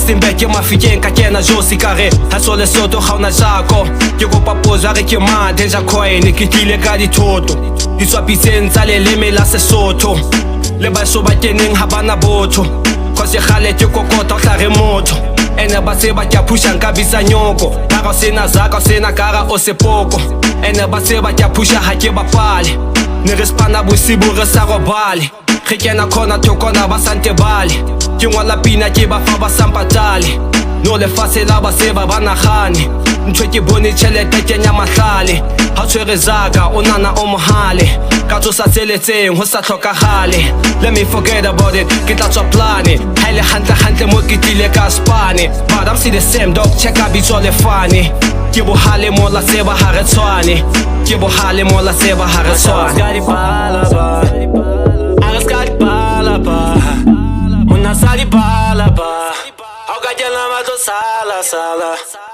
sembe ke mafikeng ka kena josi kare ha sole soto ga ona jako ke go papoza re ke made ja coin ke tlile ka dithoto di swapitseng tsa leleme la Sesotho le ba so ba keneng ha bana botho cause gale ke kokota o tla re motho ene ba se ba tja pusha nka bisa nyoko ka sena zaka sena kara o sepoko ene ba se ba tja pusha ha ke bapale ne re spana bosibo re sa robale ge kena khona thokona ba sante bale ke ngwala pina ke ba fa ba sampatale no le fase la ba se ba banagane ntwe ke bone tšhelete ke nya mahlale ha tshwere zaka o nana o mohale ka tsosa tseletseng ho sa tlhokagale let me forget about it ke tla tswa plane haile hantle mo ke tlile ka spane but I'm still the same dog check a bitso le fane ke bohale mo la seba ha re tshwane ke bohale mo la seba ha re tshwane Una sali bala ba, au ga jela ma to sala.